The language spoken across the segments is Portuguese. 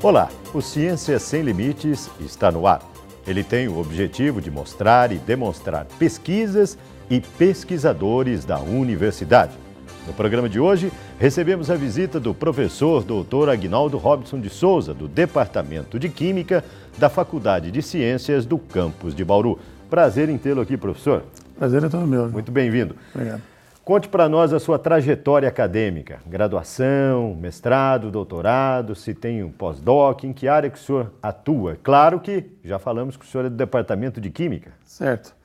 Olá, o Ciência Sem Limites está no ar. Ele tem o objetivo de mostrar e demonstrar pesquisas e pesquisadores da universidade. No programa de hoje, recebemos a visita do professor Dr. Aguinaldo Robson de Souza, do Departamento de Química da Faculdade de Ciências do campus de Bauru. Prazer em tê-lo aqui, professor. Prazer é todo meu. Muito bem-vindo. Obrigado. Conte para nós a sua trajetória acadêmica, graduação, mestrado, doutorado, se tem um pós-doc, em que área que o senhor atua. Claro que já falamos que o senhor é do Departamento de Química. Certo.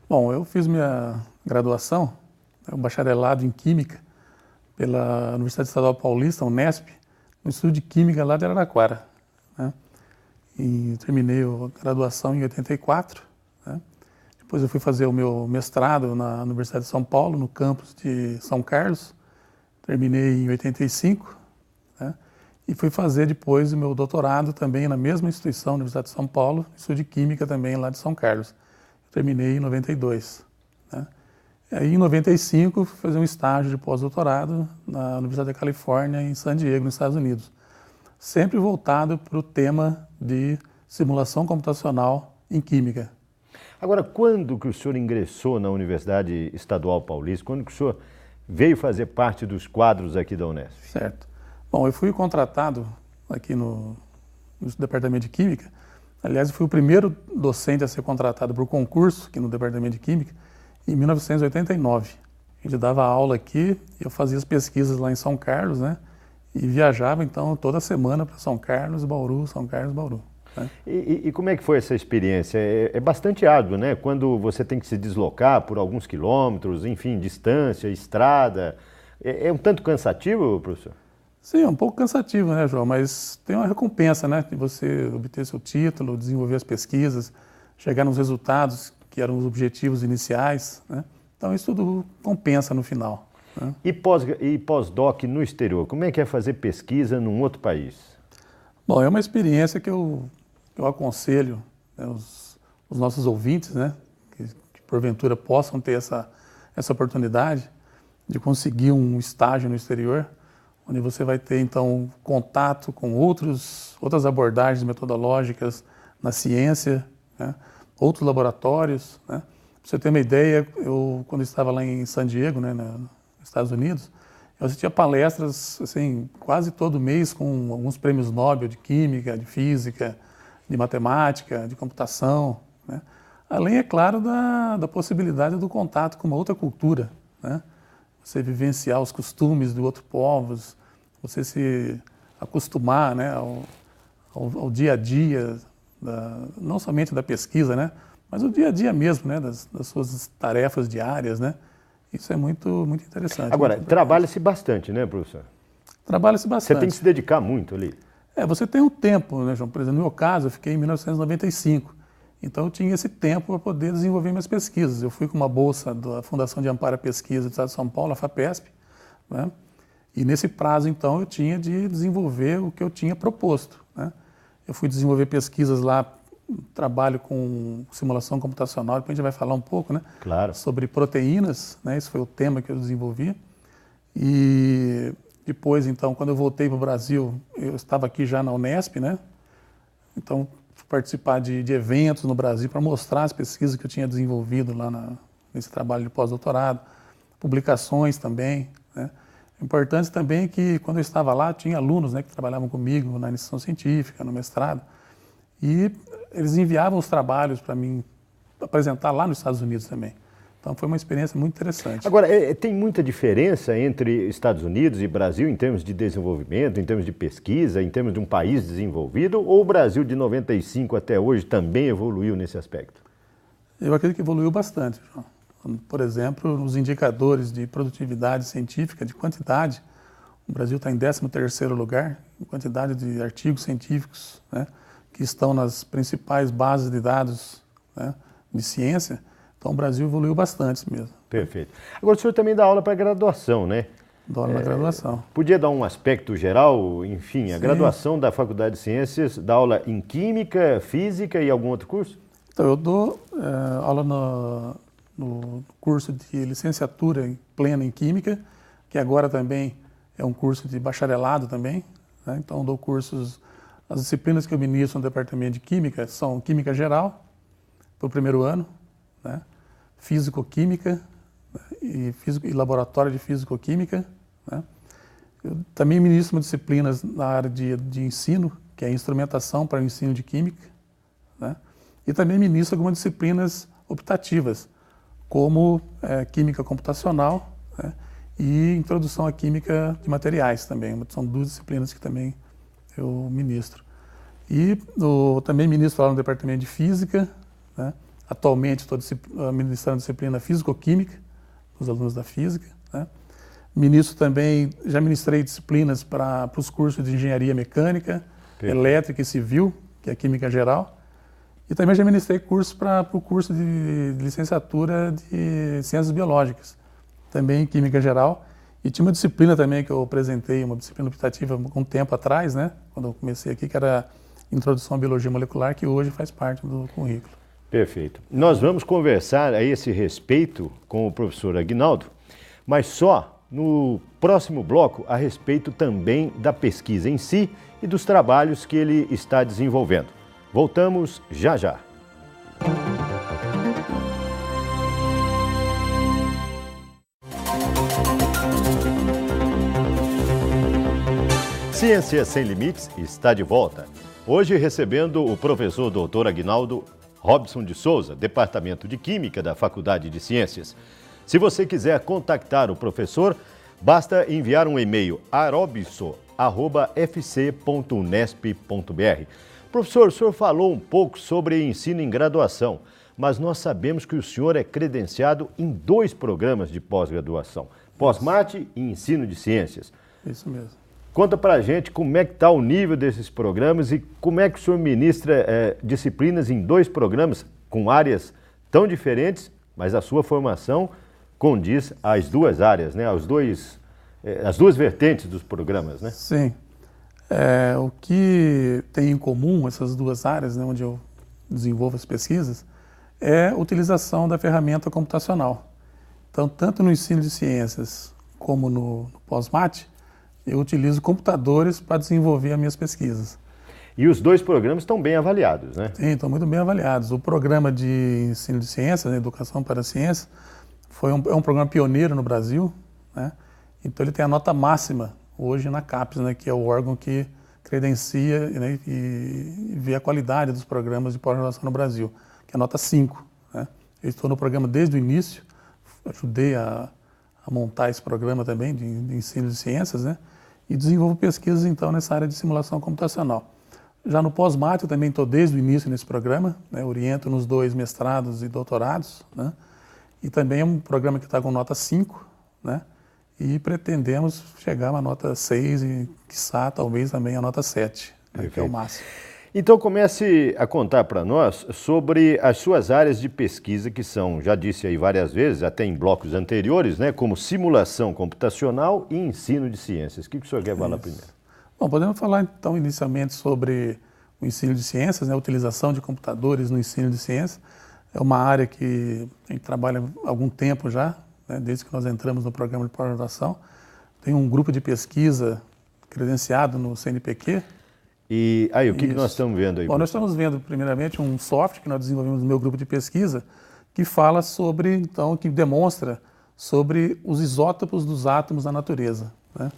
Bom, eu fiz minha graduação, um bacharelado em Química, pela Universidade Estadual Paulista, Unesp, no Instituto de Química lá de Araraquara, né? E terminei a graduação em 84, né? Depois eu fui fazer o meu mestrado na Universidade de São Paulo, no campus de São Carlos. Terminei em 85, né? E fui fazer depois o meu doutorado também na mesma instituição, Universidade de São Paulo, Instituto de Química também lá de São Carlos. Terminei em 92, né? E aí em 95 fui fazer um estágio de pós-doutorado na Universidade da Califórnia, em San Diego, nos Estados Unidos. Sempre voltado para o tema de simulação computacional em Química. Agora, quando que o senhor ingressou na Universidade Estadual Paulista? Quando que o senhor veio fazer parte dos quadros aqui da Unesp? Certo. Bom, eu fui contratado aqui no Departamento de Química. Aliás, eu fui o primeiro docente a ser contratado por concurso aqui no Departamento de Química em 1989. A gente dava aula aqui, eu fazia as pesquisas lá em São Carlos, né? E viajava, então, toda semana para São Carlos, Bauru, São Carlos, Bauru. E como é que foi essa experiência? É bastante árduo, né? Quando você tem que se deslocar por alguns quilômetros, enfim, distância, estrada. É um tanto cansativo, professor? Sim, é um pouco cansativo, né, João? Mas tem uma recompensa, né? De você obter seu título, desenvolver as pesquisas, chegar nos resultados que eram os objetivos iniciais, né? Então isso tudo compensa no final, né? E pós-doc no exterior? Como é que é fazer pesquisa num outro país? Bom, é uma experiência que eu aconselho, né, os nossos ouvintes, né, que porventura possam ter essa oportunidade de conseguir um estágio no exterior, onde você vai ter, então, contato com outras abordagens metodológicas na ciência, né, outros laboratórios, né. Pra você ter uma ideia, eu, quando estava lá em San Diego, né, nos Estados Unidos, eu assistia palestras, assim, quase todo mês com alguns prêmios Nobel de Química, de Física, de Matemática, de Computação, né? Além, é claro, da possibilidade do contato com uma outra cultura, né? Você vivenciar os costumes de outros povos, você se acostumar, né, ao dia a dia, não somente da pesquisa, né, mas o dia a dia mesmo, né, das suas tarefas diárias, né? Isso é muito, muito interessante. Agora, trabalha-se bastante, né, professor? Trabalha-se bastante. Você tem que se dedicar muito ali. Você tem um tempo, né, João? Por exemplo, no meu caso, eu fiquei em 1995. Então, eu tinha esse tempo para poder desenvolver minhas pesquisas. Eu fui com uma bolsa da Fundação de Amparo à Pesquisa do Estado de São Paulo, a FAPESP, né? E nesse prazo, então, eu tinha de desenvolver o que eu tinha proposto, né? Eu fui desenvolver pesquisas lá, trabalho com simulação computacional, depois a gente vai falar um pouco, né? Claro. Sobre proteínas, né? Esse foi o tema que eu desenvolvi. E depois, então, quando eu voltei para o Brasil, eu estava aqui já na Unesp, né? Então, fui participar de eventos no Brasil para mostrar as pesquisas que eu tinha desenvolvido lá nesse trabalho de pós-doutorado, publicações também, né? Importante também que, quando eu estava lá, tinha alunos, né, que trabalhavam comigo na iniciação científica, no mestrado, e eles enviavam os trabalhos para mim apresentar lá nos Estados Unidos também. Então foi uma experiência muito interessante. Agora, tem muita diferença entre Estados Unidos e Brasil em termos de desenvolvimento, em termos de pesquisa, em termos de um país desenvolvido, ou o Brasil de 95 até hoje também evoluiu nesse aspecto? Eu acredito que evoluiu bastante, João. Por exemplo, nos indicadores de produtividade científica, de quantidade, o Brasil está em 13º lugar, em quantidade de artigos científicos, né, que estão nas principais bases de dados, né, de ciência. Então o Brasil evoluiu bastante mesmo. Perfeito. Agora o senhor também dá aula para graduação, né? Dou aula na graduação. Podia dar um aspecto geral, enfim, a Sim. Graduação da Faculdade de Ciências, dá aula em Química, Física e algum outro curso? Então eu dou aula no curso de licenciatura plena em Química, que agora também é um curso de bacharelado também, né? Então dou cursos As disciplinas que eu ministro no departamento de Química são Química Geral, para o primeiro ano, né? Físico-Química, né? E Laboratório de Físico-Química, né? Eu também ministro disciplinas na área de ensino, que é instrumentação para o ensino de Química, né? E também ministro algumas disciplinas optativas, como Química Computacional, né? E Introdução à Química de Materiais também. São duas disciplinas que também eu ministro. E também ministro lá no Departamento de Física, né? Atualmente estou ministrando a disciplina Físico-Química, os alunos da Física, né? Ministro também, já ministrei disciplinas para os cursos de Engenharia Mecânica, Elétrica e Civil, que é Química Geral. E também já ministrei cursos para o curso de licenciatura de Ciências Biológicas, também Química Geral. E tinha uma disciplina também que eu apresentei, uma disciplina optativa um tempo atrás, né? Quando eu comecei aqui, que era Introdução à Biologia Molecular, que hoje faz parte do currículo. Perfeito. Nós vamos conversar a esse respeito com o professor Aguinaldo, mas só no próximo bloco a respeito também da pesquisa em si e dos trabalhos que ele está desenvolvendo. Voltamos já já. Ciência Sem Limites está de volta. Hoje recebendo o professor Dr. Aguinaldo Robson de Souza, Departamento de Química da Faculdade de Ciências. Se você quiser contactar o professor, basta enviar um e-mail arobso@fc.unesp.br. Professor, o senhor falou um pouco sobre ensino em graduação, mas nós sabemos que o senhor é credenciado em 2 programas de pós-graduação, Pós-Mate e Ensino de Ciências. Isso mesmo. Conta pra gente como é que está o nível desses programas e como é que o senhor ministra disciplinas em 2 programas com áreas tão diferentes, mas a sua formação condiz às 2 áreas, né? As 2 vertentes dos programas, né? Sim. O que tem em comum essas 2 áreas, né, onde eu desenvolvo as pesquisas, é a utilização da ferramenta computacional. Então, tanto no ensino de ciências como no pós-mate, eu utilizo computadores para desenvolver as minhas pesquisas. E os 2 programas estão bem avaliados, né? Sim, estão muito bem avaliados. O programa de ensino de ciências, né, Educação para a Ciência, é um programa pioneiro no Brasil, né? Então ele tem a nota máxima hoje na CAPES, né, que é o órgão que credencia, né, e vê a qualidade dos programas de pós-graduação no Brasil, que é a nota 5. Né? Eu estou no programa desde o início, ajudei a montar esse programa também de ensino de ciências, né? E desenvolvo pesquisas então nessa área de simulação computacional. Já no pós-mate eu também estou desde o início nesse programa, né? Oriento nos 2 mestrados e doutorados, né? E também é um programa que está com nota 5, né? E pretendemos chegar a uma nota 6 e, quiçá, talvez também a nota 7, né? Que é o máximo. Então comece a contar para nós sobre as suas áreas de pesquisa, que são, já disse aí várias vezes, até em blocos anteriores, né, como simulação computacional e ensino de ciências. O que o senhor quer falar primeiro? Bom, podemos falar então inicialmente sobre o ensino de ciências, né, a utilização de computadores no ensino de ciências. É uma área que a gente trabalha há algum tempo já, né, desde que nós entramos no programa de pós-graduação. Tem um grupo de pesquisa credenciado no CNPq. E aí, o que nós estamos vendo aí? Bom, nós estamos vendo, primeiramente, um software que nós desenvolvemos no meu grupo de pesquisa, que fala sobre, então, que demonstra sobre os isótopos dos átomos na natureza, né?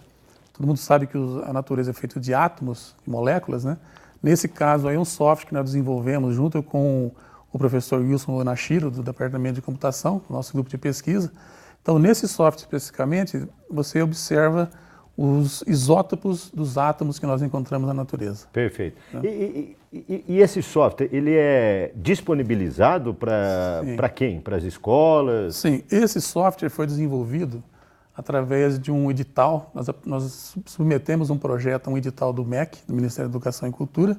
Todo mundo sabe que a natureza é feita de átomos, de moléculas, né? Nesse caso, aí, um software que nós desenvolvemos junto com o professor Wilson Onashiro, do Departamento de Computação, nosso grupo de pesquisa. Então, nesse software especificamente, você observa os isótopos dos átomos que nós encontramos na natureza. Perfeito. E esse software, ele é disponibilizado para quem? Para as escolas? Sim, esse software foi desenvolvido através de um edital. Nós submetemos um projeto, um edital do MEC, do Ministério da Educação e Cultura.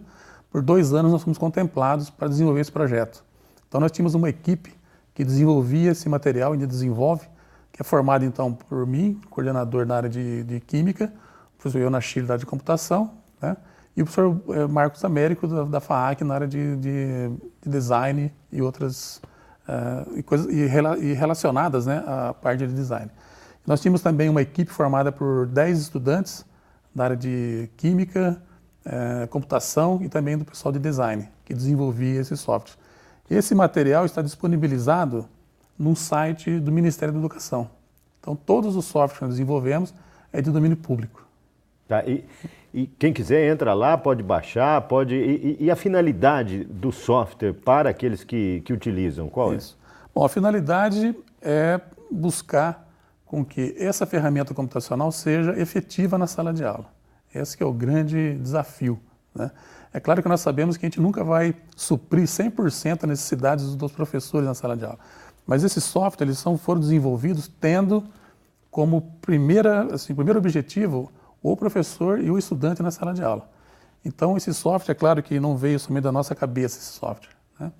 Por 2 anos nós fomos contemplados para desenvolver esse projeto. Então nós tínhamos uma equipe que desenvolvia esse material, ainda desenvolve, que é formado então por mim, coordenador na área de Química, o professor Onashiro da área de Computação, né? E o professor Marcos Américo da FAAC na área de Design e outras coisas relacionadas, né, à parte de Design. Nós tínhamos também uma equipe formada por 10 estudantes da área de Química, computação e também do pessoal de design, que desenvolvia esse software. Esse material está disponibilizado num site do Ministério da Educação. Então, todos os softwares que nós desenvolvemos é de domínio público. Tá, e quem quiser entra lá, pode baixar, pode... E a finalidade do software para aqueles que utilizam, qual é? Bom, a finalidade é buscar com que essa ferramenta computacional seja efetiva na sala de aula. Esse que é o grande desafio, né? É claro que nós sabemos que a gente nunca vai suprir 100% as necessidades dos professores na sala de aula, mas esses softwares foram desenvolvidos tendo como primeiro objetivo o professor e o estudante na sala de aula. Então, esse software, é claro que não veio somente da nossa cabeça, esse software, né?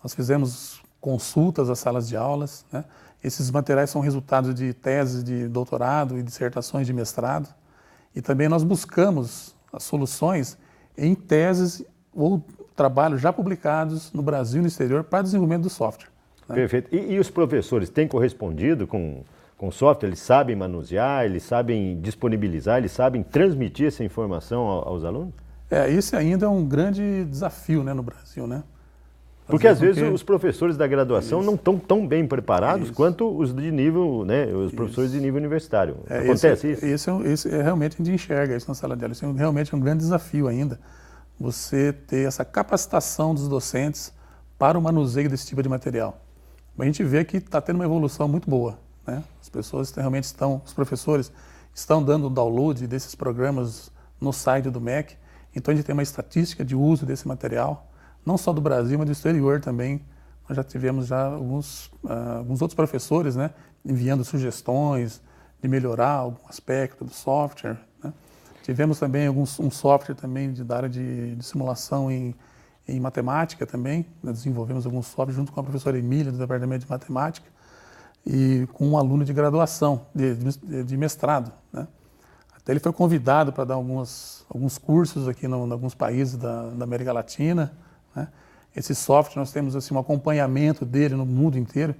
Nós fizemos consultas às salas de aulas, né? Esses materiais são resultados de teses de doutorado e dissertações de mestrado. E também nós buscamos as soluções em teses ou trabalhos já publicados no Brasil e no exterior para desenvolvimento do software, né? Perfeito. E os professores têm correspondido com o software? Eles sabem manusear, eles sabem disponibilizar, eles sabem transmitir essa informação aos alunos? Esse ainda é um grande desafio, né, no Brasil, né? Porque às vezes os professores da graduação não estão tão bem preparados quanto os de nível, né, os professores de nível universitário. Acontece isso? Esse realmente a gente enxerga isso na sala de aula. Isso realmente é um grande desafio ainda, você ter essa capacitação dos docentes para o manuseio desse tipo de material. A gente vê que está tendo uma evolução muito boa, né? As pessoas realmente os professores estão dando download desses programas no site do MEC, então a gente tem uma estatística de uso desse material, não só do Brasil, mas do exterior também. Nós já tivemos alguns outros professores, né, enviando sugestões de melhorar algum aspecto do software, né? Tivemos também um software também da área de simulação em matemática também. Nós desenvolvemos alguns softwares junto com a professora Emília, do Departamento de Matemática, e com um aluno de graduação, de mestrado, né? Até ele foi convidado para dar alguns cursos aqui em alguns países da América Latina, né? Esse software, nós temos assim, um acompanhamento dele no mundo inteiro.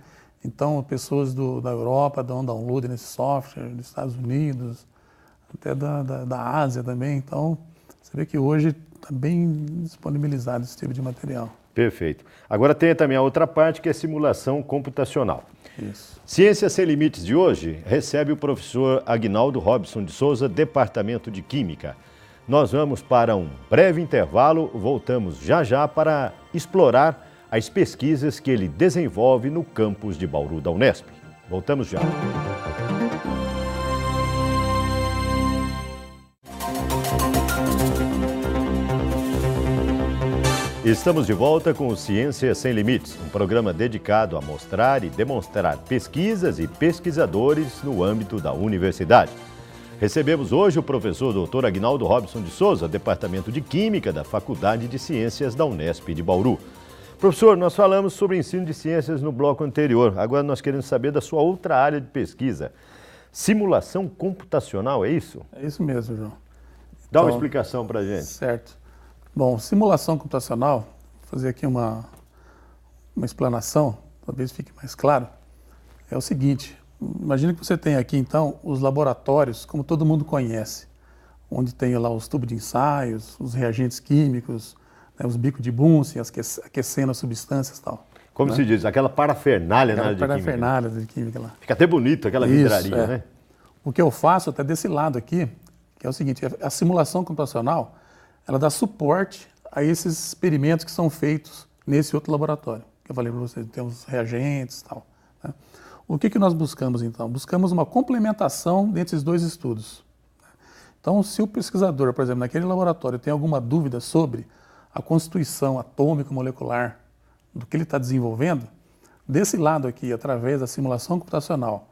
Então, pessoas da Europa dão download nesse software, dos Estados Unidos, até da Ásia também. Então, você vê que hoje está bem disponibilizado esse tipo de material. Perfeito. Agora tem também a outra parte, que é simulação computacional. Isso. Ciências Sem Limites de hoje recebe o professor Aguinaldo Robson de Souza, Departamento de Química. Nós vamos para um breve intervalo, voltamos já já para explorar as pesquisas que ele desenvolve no campus de Bauru da Unesp. Voltamos já. Estamos de volta com o Ciências Sem Limites, um programa dedicado a mostrar e demonstrar pesquisas e pesquisadores no âmbito da universidade. Recebemos hoje o professor Dr. Aguinaldo Robson de Souza, Departamento de Química da Faculdade de Ciências da Unesp de Bauru. Professor, nós falamos sobre ensino de ciências no bloco anterior. Agora nós queremos saber da sua outra área de pesquisa. Simulação computacional, é isso? É isso mesmo, João. Dá uma explicação para a gente. Certo. Bom, simulação computacional, vou fazer aqui uma explanação, talvez fique mais claro, é o seguinte: imagina que você tem aqui, então, os laboratórios, como todo mundo conhece, onde tem lá os tubos de ensaios, os reagentes químicos, né, os bicos de Bunsen, aquecendo as substâncias e tal. Como se diz, aquela parafernália na área de química. Parafernália de química lá. Fica até bonito aquela vidraria, né? O que eu faço até desse lado aqui, que é o seguinte: a simulação computacional, ela dá suporte a esses experimentos que são feitos nesse outro laboratório. Que eu falei para vocês, tem os reagentes e tal, né? O que nós buscamos, então? Buscamos uma complementação desses dois estudos. Então, se o pesquisador, por exemplo, naquele laboratório tem alguma dúvida sobre a constituição atômica molecular do que ele está desenvolvendo, desse lado aqui, através da simulação computacional,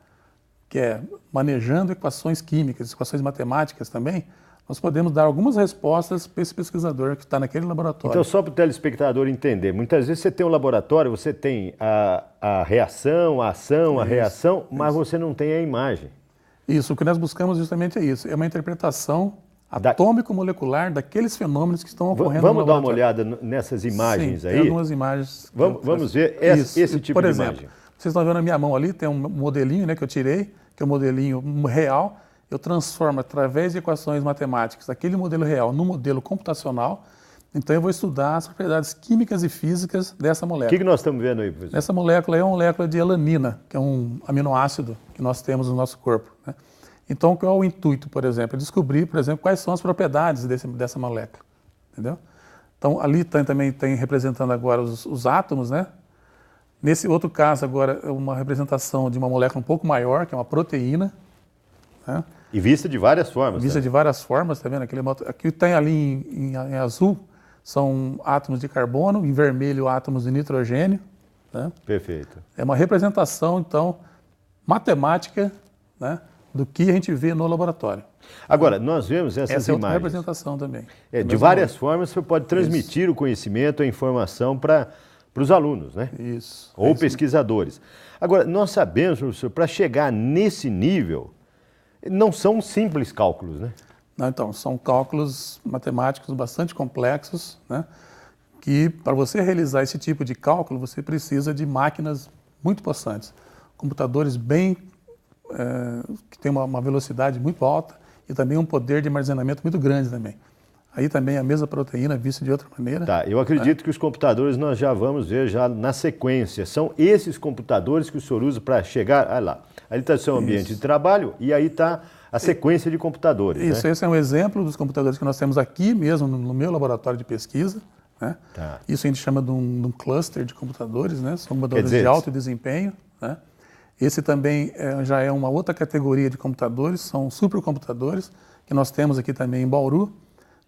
que é manejando equações químicas, equações matemáticas também, nós podemos dar algumas respostas para esse pesquisador que está naquele laboratório. Então, só para o telespectador entender, muitas vezes você tem um laboratório, você tem a reação, a ação, a reação, mas você não tem a imagem. Isso, o que nós buscamos justamente é isso, é uma interpretação atômico-molecular daqueles fenômenos que estão ocorrendo no laboratório. Vamos dar uma olhada nessas imagens aí? Tem algumas imagens. Vamos ver esse tipo de imagem. Vocês estão vendo a minha mão ali, tem um modelinho, né, que eu tirei, que é um modelinho real, eu transformo através de equações matemáticas aquele modelo real no modelo computacional. Então eu vou estudar as propriedades químicas e físicas dessa molécula. O que nós estamos vendo aí, professor? Essa molécula é uma molécula de alanina, que é um aminoácido que nós temos no nosso corpo, né? Então, qual é o intuito, por exemplo? É descobrir, por exemplo, quais são as propriedades dessa molécula, entendeu? Então, ali também tem representando agora os átomos, né? Nesse outro caso, agora, é uma representação de uma molécula um pouco maior, que é uma proteína, né? E vista de várias formas. Vista de várias formas, tá vendo? Aqui tem ali em azul, são átomos de carbono, em vermelho, átomos de nitrogênio, né? Perfeito. É uma representação, então, matemática, né, do que a gente vê no laboratório. Agora, nós vemos essas Essa é outra imagens. representação também. De várias formas, você pode transmitir o conhecimento, a informação para os alunos, né? Isso. Ou pesquisadores. Agora, nós sabemos, professor, para chegar nesse nível, não são simples cálculos, né? Não, então, são cálculos matemáticos bastante complexos, né? Que para você realizar esse tipo de cálculo, você precisa de máquinas muito possantes, computadores que têm uma velocidade muito alta e também um poder de armazenamento muito grande também. Aí também a mesma proteína vista de outra maneira. Tá, eu acredito que os computadores nós já vamos ver já na sequência. São esses computadores que o senhor usa para chegar... Olha lá, ali está o seu ambiente de trabalho e aí está a sequência de computadores. Isso, né? Esse é um exemplo dos computadores que nós temos aqui mesmo no meu laboratório de pesquisa, né? Tá. Isso a gente chama de um cluster de computadores, né? São computadores de alto desempenho, né? Esse também já é uma outra categoria de computadores, são supercomputadores, que nós temos aqui também em Bauru,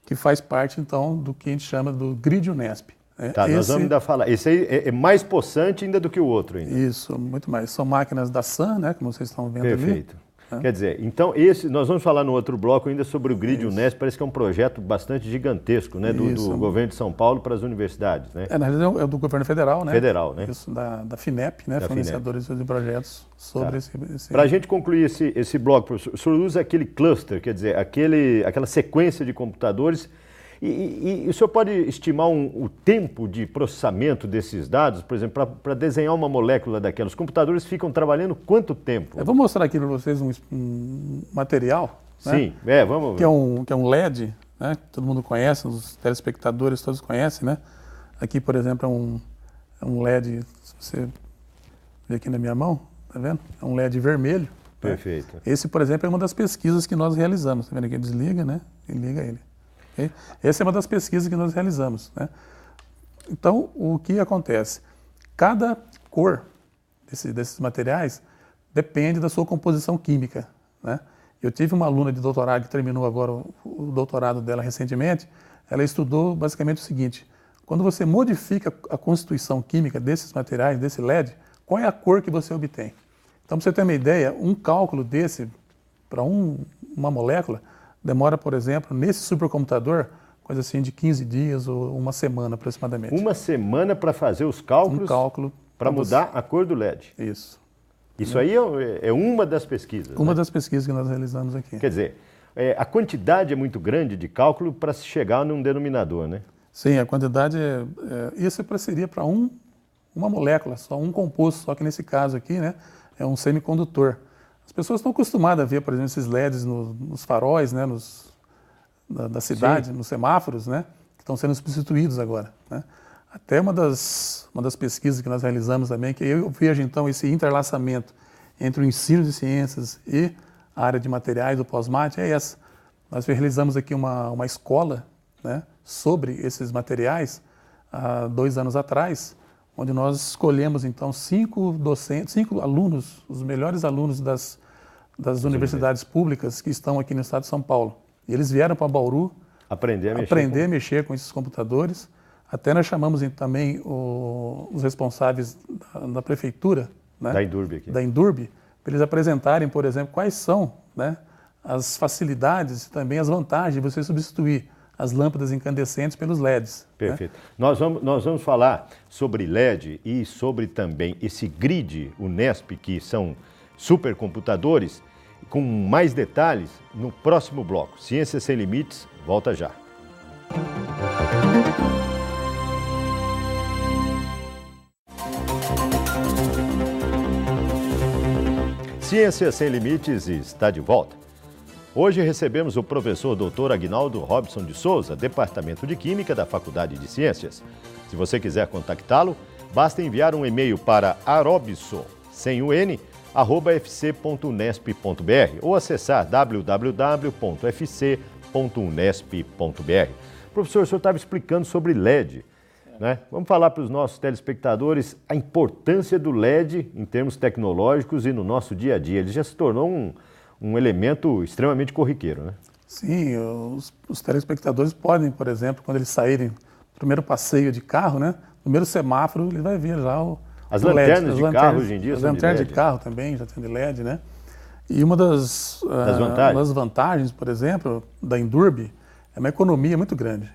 que faz parte, então, do que a gente chama do grid Unesp. Tá, nós vamos ainda falar. Esse aí é mais possante ainda do que o outro ainda. Isso, muito mais. São máquinas da Sun, né, como vocês estão vendo ali. Perfeito. Quer dizer, então nós vamos falar no outro bloco ainda sobre o Grid Unesp, parece que é um projeto bastante gigantesco, né, do governo de São Paulo para as universidades, né? Na realidade é do governo federal, né? Federal, né? Isso, da FINEP, né, fornecedores de projetos sobre esse... Para a gente concluir esse bloco, professor, o senhor usa aquele cluster, quer dizer, aquela sequência de computadores. E o senhor pode estimar o tempo de processamento desses dados, por exemplo, para desenhar uma molécula daquela? Os computadores ficam trabalhando quanto tempo? Eu vou mostrar aqui para vocês um material. Sim, né? Vamos ver. Que é um LED, né? Que todo mundo conhece, os telespectadores todos conhecem, né? Aqui, por exemplo, é um LED, se você ver aqui na minha mão, tá vendo? É um LED vermelho. Perfeito. Né? Esse, por exemplo, é uma das pesquisas que nós realizamos. Tá vendo aqui? Desliga, né? E liga ele. Okay? Essa é uma das pesquisas que nós realizamos, né? Então, o que acontece? Cada cor desses materiais depende da sua composição química, né? Eu tive uma aluna de doutorado que terminou agora o doutorado dela recentemente. Ela estudou basicamente o seguinte: quando você modifica a constituição química desses materiais, desse LED, qual é a cor que você obtém? Então, para você ter uma ideia, um cálculo desse para uma molécula demora, por exemplo, nesse supercomputador, coisa assim de 15 dias ou uma semana aproximadamente. Uma semana para fazer os cálculos? Um cálculo. Para mudar a cor do LED? Isso. Isso aí é uma das pesquisas? Uma né? das pesquisas que nós realizamos aqui. Quer dizer, a quantidade é muito grande de cálculo para se chegar num denominador, né? Sim, a quantidade isso seria para uma molécula, só um composto, só que nesse caso aqui, né, é um semicondutor. As pessoas estão acostumadas a ver, por exemplo, esses LEDs nos faróis, né, da cidade, Sim. nos semáforos, né, que estão sendo substituídos agora, né. Até uma das pesquisas que nós realizamos também, que eu vejo então esse interlaçamento entre o ensino de ciências e a área de materiais do pós-mate, é essa. Nós realizamos aqui uma escola, né, sobre esses materiais há 2 anos atrás, onde nós escolhemos então 5 alunos, os melhores alunos das universidades públicas que estão aqui no estado de São Paulo. E eles vieram para Bauru aprender a mexer com esses computadores. Até nós chamamos também os responsáveis da prefeitura, né, da Indurb aqui. Da Indurb, para eles apresentarem, por exemplo, quais são, né, as facilidades e também as vantagens de você substituir as lâmpadas incandescentes pelos LEDs. Perfeito. Né? Nós vamos falar sobre LED e sobre também esse grid Unesp, que são supercomputadores, com mais detalhes no próximo bloco. Ciências Sem Limites, volta já. Ciências Sem Limites está de volta. Hoje recebemos o professor Dr. Aguinaldo Robson de Souza, Departamento de Química da Faculdade de Ciências. Se você quiser contactá-lo, basta enviar um e-mail para arobson, sem o N, @fc.unesp.br ou acessar www.fc.unesp.br. Professor, o senhor estava explicando sobre LED, né? Vamos falar para os nossos telespectadores a importância do LED em termos tecnológicos e no nosso dia a dia. Ele já se tornou um elemento extremamente corriqueiro, né? Sim, os telespectadores podem, por exemplo, quando eles saírem do primeiro passeio de carro, né? No primeiro semáforo, ele vai ver já as lanternas de carro hoje em dia são de LED. As lanternas de carro também já tem de LED, né? E uma das vantagens, por exemplo, da Indurb é uma economia muito grande.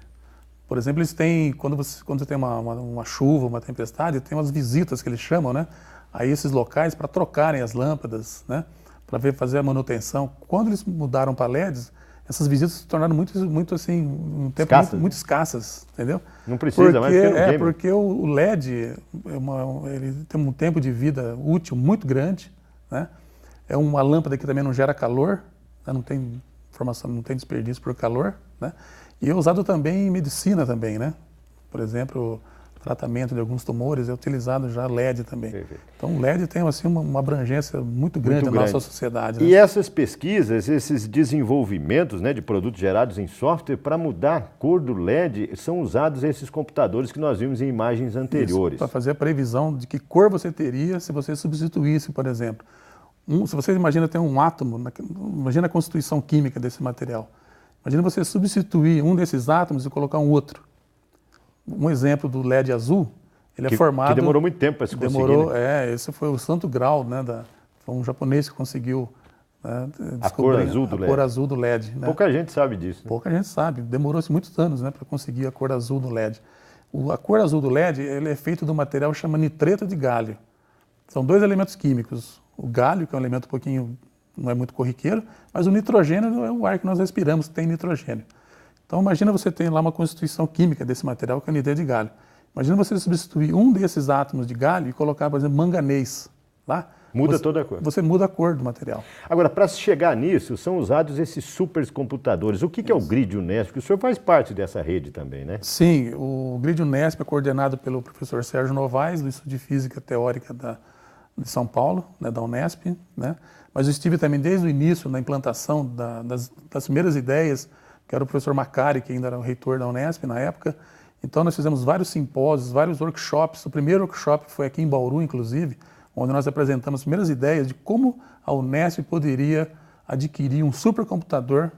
Por exemplo, eles têm, quando você tem uma chuva, uma tempestade, tem umas visitas que eles chamam, né? A esses locais para trocarem as lâmpadas, né? Para fazer a manutenção. Quando eles mudaram para LEDs, essas visitas se tornaram muito assim, muito escassas, entendeu? Não precisa mais porque porque o LED ele tem um tempo de vida útil muito grande, né? É uma lâmpada que também não gera calor, né? Não tem formação, não tem desperdício por calor, né? E é usado também em medicina também, né? Por exemplo, tratamento de alguns tumores é utilizado já LED também. Perfeito. Então o LED tem assim uma abrangência muito grande na nossa sociedade. Né? E essas pesquisas, esses desenvolvimentos, né, de produtos gerados em software para mudar a cor do LED, são usados esses computadores que nós vimos em imagens anteriores. Para fazer a previsão de que cor você teria se você substituísse, por exemplo. Se você imagina ter um átomo, imagina a constituição química desse material. Imagina você substituir um desses átomos e colocar um outro. Um exemplo do LED azul, ele é formado... Que demorou muito tempo para se conseguir. Né? Esse foi o santo grau, né? Foi um japonês que conseguiu, né, a cor azul do LED. Cor azul do LED. Né? Pouca gente sabe disso. Né? Pouca gente sabe. Demorou-se muitos anos, né, para conseguir a cor azul do LED. A cor azul do LED ele é feito de um material que chama nitreto de gálio. São dois elementos químicos. O gálio, que é um elemento um pouquinho, não é muito corriqueiro, mas o nitrogênio é o ar que nós respiramos, tem nitrogênio. Então imagina você tem lá uma constituição química desse material, que é o nitreto de gálio. Imagina você substituir um desses átomos de gálio e colocar, por exemplo, manganês lá. Muda toda a cor. Você muda a cor do material. Agora, para se chegar nisso, são usados esses supercomputadores. O que é o GRID Unesp? Porque o senhor faz parte dessa rede também, né? Sim, o GRID Unesp é coordenado pelo professor Sérgio Novaes, do Instituto de Física Teórica de São Paulo, né, da Unesp, né? Mas eu estive também desde o início na implantação das primeiras ideias, que era o professor Macari, que ainda era o reitor da Unesp na época. Então nós fizemos vários simpósios, vários workshops. O primeiro workshop foi aqui em Bauru, inclusive, onde nós apresentamos as primeiras ideias de como a Unesp poderia adquirir um supercomputador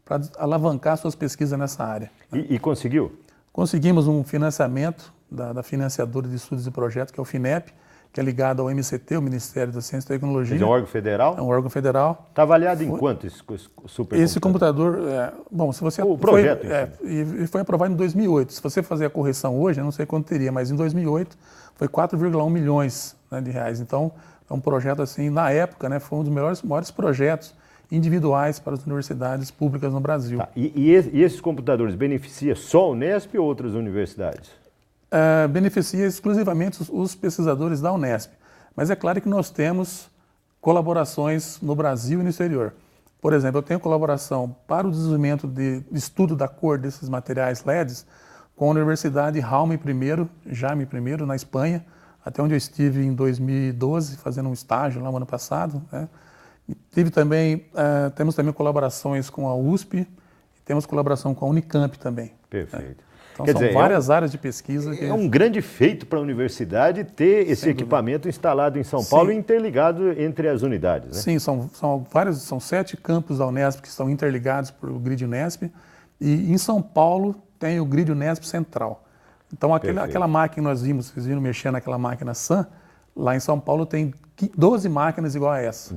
para alavancar suas pesquisas nessa área. Né? E conseguiu? Conseguimos um financiamento da financiadora de estudos e projetos, que é o FINEP, que é ligado ao MCT, o Ministério da Ciência e Tecnologia. É um órgão federal? É um órgão federal. Está avaliado em quanto esse supercomputador? Esse computador, bom, se você... O projeto, e foi aprovado em 2008. Se você fazer a correção hoje, eu não sei quanto teria, mas em 2008 foi 4,1 milhões, né, de reais. Então, é um projeto assim, na época, né, foi um dos maiores projetos individuais para as universidades públicas no Brasil. Tá. E esses computadores beneficiam só a Unesp ou outras universidades? Beneficia exclusivamente os pesquisadores da Unesp. Mas é claro que nós temos colaborações no Brasil e no exterior. Por exemplo, eu tenho colaboração para o desenvolvimento de estudo da cor desses materiais LEDs com a Universidade Jaime I, na Espanha, até onde eu estive em 2012, fazendo um estágio lá no ano passado. Né? Temos também colaborações com a USP, e temos colaboração com a Unicamp também. Perfeito. Né? Então, são várias áreas de pesquisa. É um grande feito para a universidade ter esse equipamento instalado em São Paulo e interligado entre as unidades. Né? Sim, são 7 campos da Unesp que estão interligados por o GRID Unesp, e em São Paulo tem o GRID Unesp Central. Então aquela máquina que vocês viram mexer naquela máquina SAM, lá em São Paulo tem 12 máquinas igual a essa.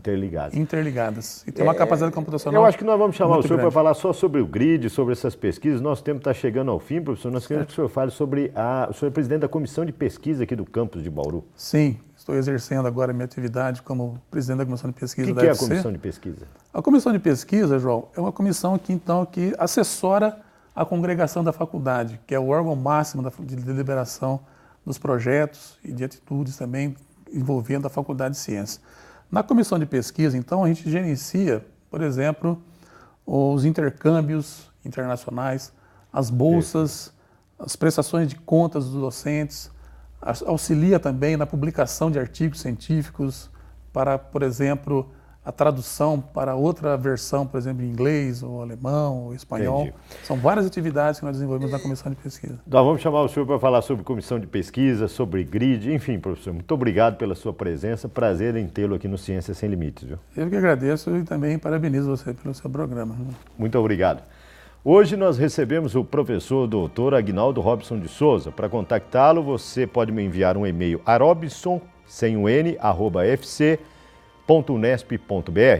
Interligadas. E tem uma capacidade computacional. Eu acho que nós vamos chamar o senhor para falar só sobre o GRID, sobre essas pesquisas. Nosso tempo está chegando ao fim, professor. Nós queremos que o senhor fale sobre o senhor é presidente da comissão de pesquisa aqui do campus de Bauru. Sim, estou exercendo agora a minha atividade como presidente da comissão de pesquisa da UFC. O que é a comissão de pesquisa? A comissão de pesquisa, João, é uma comissão que assessora a congregação da faculdade, que é o órgão máximo de deliberação dos projetos e de atitudes também envolvendo a Faculdade de Ciências. Na comissão de pesquisa, então, a gente gerencia, por exemplo, os intercâmbios internacionais, as bolsas, as prestações de contas dos docentes, auxilia também na publicação de artigos científicos para, por exemplo, a tradução para outra versão, por exemplo, em inglês, ou alemão, ou espanhol. Entendi. São várias atividades que nós desenvolvemos na comissão de pesquisa. Nós vamos chamar o senhor para falar sobre comissão de pesquisa, sobre grid, enfim, professor, muito obrigado pela sua presença, prazer em tê-lo aqui no Ciência Sem Limites. Viu? Eu que agradeço e também parabenizo você pelo seu programa. Muito obrigado. Hoje nós recebemos o professor doutor Aguinaldo Robson de Souza. Para contactá-lo, você pode me enviar um e-mail arobson, sem o n, @fc.unesp.br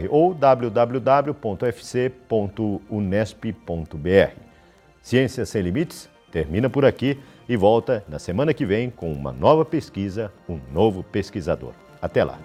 ou www.fc.unesp.br. Ciência Sem Limites termina por aqui e volta na semana que vem com uma nova pesquisa, um novo pesquisador. Até lá!